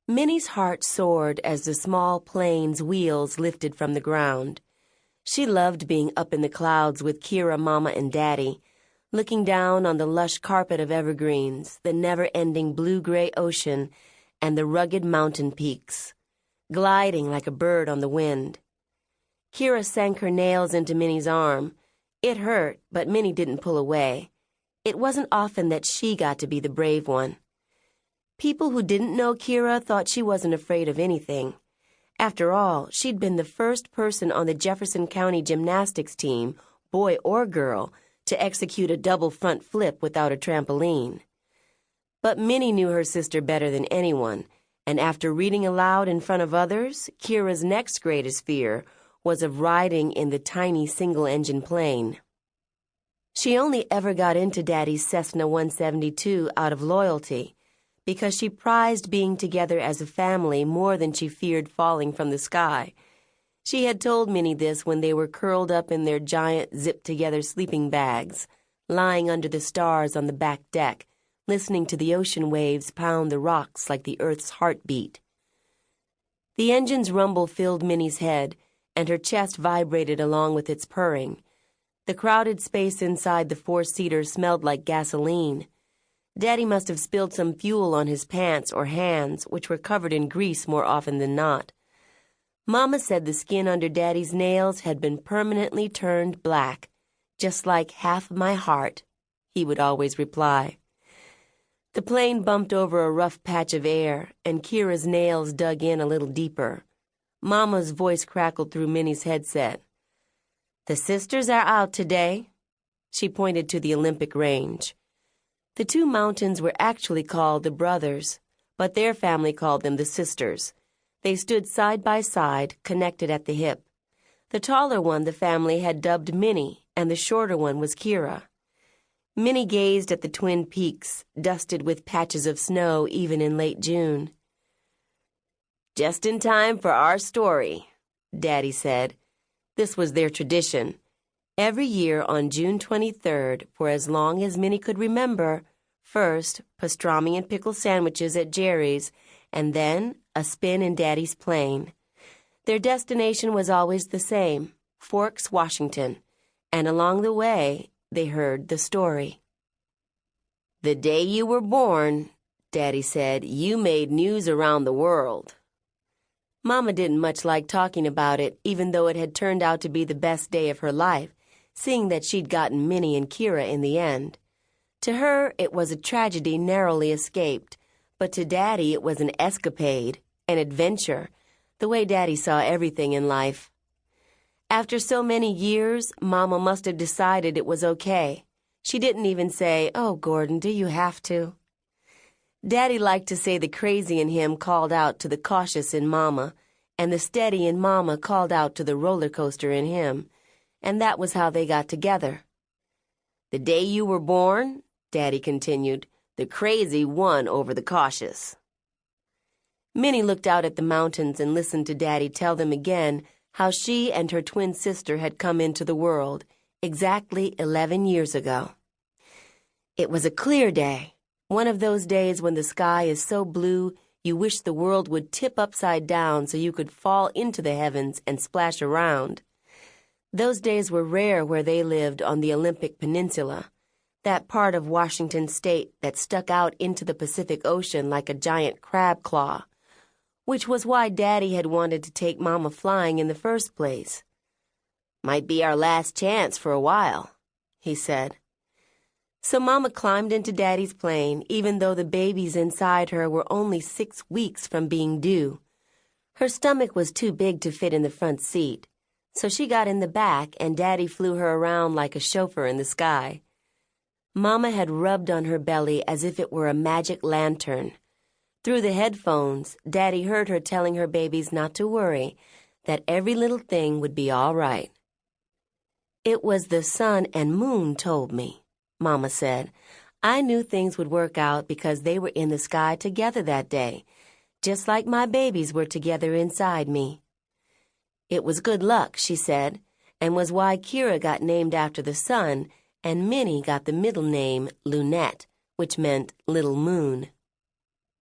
Minnie's heart soared as the small plane's wheels lifted from the ground. She loved being up in the clouds with Keira, Mama, and Daddy, looking down on the lush carpet of evergreens, the never-ending blue-gray ocean, and the rugged mountain peaks, gliding like a bird on the wind. Keira sank her nails into Minnie's arm. It hurt, but Minnie didn't pull away. It wasn't often that she got to be the brave one. People who didn't know Keira thought she wasn't afraid of anything. After all, she'd been the first person on the Jefferson County gymnastics team, boy or girl, to execute a double front flip without a trampoline. But Minnie knew her sister better than anyone, and after reading aloud in front of others, Keira's next greatest fear was of riding in the tiny single-engine plane. She only ever got into Daddy's Cessna 172 out of loyalty, because she prized being together as a family more than she feared falling from the sky. She had told Minnie this when they were curled up in their giant zipped-together sleeping bags, lying under the stars on the back deck, listening to the ocean waves pound the rocks like the Earth's heartbeat. The engine's rumble filled Minnie's head, and her chest vibrated along with its purring. The crowded space inside the four-seater smelled like gasoline. Daddy must have spilled some fuel on his pants or hands, which were covered in grease more often than not. Mama said the skin under Daddy's nails had been permanently turned black, just like half my heart, he would always reply. The plane bumped over a rough patch of air, and Keira's nails dug in a little deeper. Mama's voice crackled through Minnie's headset. "The sisters are out today." She pointed to the Olympic range. The two mountains were actually called the brothers, but their family called them the sisters. They stood side by side, connected at the hip. The taller one the family had dubbed Minni, and the shorter one was Keira. Minnie gazed at the twin peaks, dusted with patches of snow even in late June. "Just in time for our story," Daddy said. This was their tradition. Every year on June 23rd, for as long as Minnie could remember, first pastrami and pickle sandwiches at Jerry's, and then a spin in Daddy's plane. Their destination was always the same, Forks, Washington, and along the way, they heard the story. "The day you were born," Daddy said, "you made news around the world." Mama didn't much like talking about it, even though it had turned out to be the best day of her life, seeing that she'd gotten Minnie and Keira in the end. To her, it was a tragedy narrowly escaped, but to Daddy it was an escapade, an adventure, the way Daddy saw everything in life. After so many years, Mama must have decided it was okay. She didn't even say, "Oh, Gordon, do you have to?" Daddy liked to say the crazy in him called out to the cautious in Mama, and the steady in Mama called out to the roller coaster in him, and that was how they got together. "The day you were born," Daddy continued, "the crazy won over the cautious." Minnie looked out at the mountains and listened to Daddy tell them again how she and her twin sister had come into the world exactly 11 years ago. It was a clear day, one of those days when the sky is so blue you wish the world would tip upside down so you could fall into the heavens and splash around. Those days were rare where they lived on the Olympic Peninsula, that part of Washington state that stuck out into the Pacific Ocean like a giant crab claw, which was why Daddy had wanted to take Mama flying in the first place. "Might be our last chance for a while," he said. So Mama climbed into Daddy's plane, even though the babies inside her were only 6 weeks from being due. Her stomach was too big to fit in the front seat, so she got in the back and Daddy flew her around like a chauffeur in the sky. Mama had rubbed on her belly as if it were a magic lantern. Through the headphones, Daddy heard her telling her babies not to worry, that every little thing would be all right. "It was the sun and moon told me," Mama said. "I knew things would work out because they were in the sky together that day, just like my babies were together inside me." It was good luck, she said, and was why Keira got named after the sun and Minnie got the middle name Lunette, which meant Little Moon.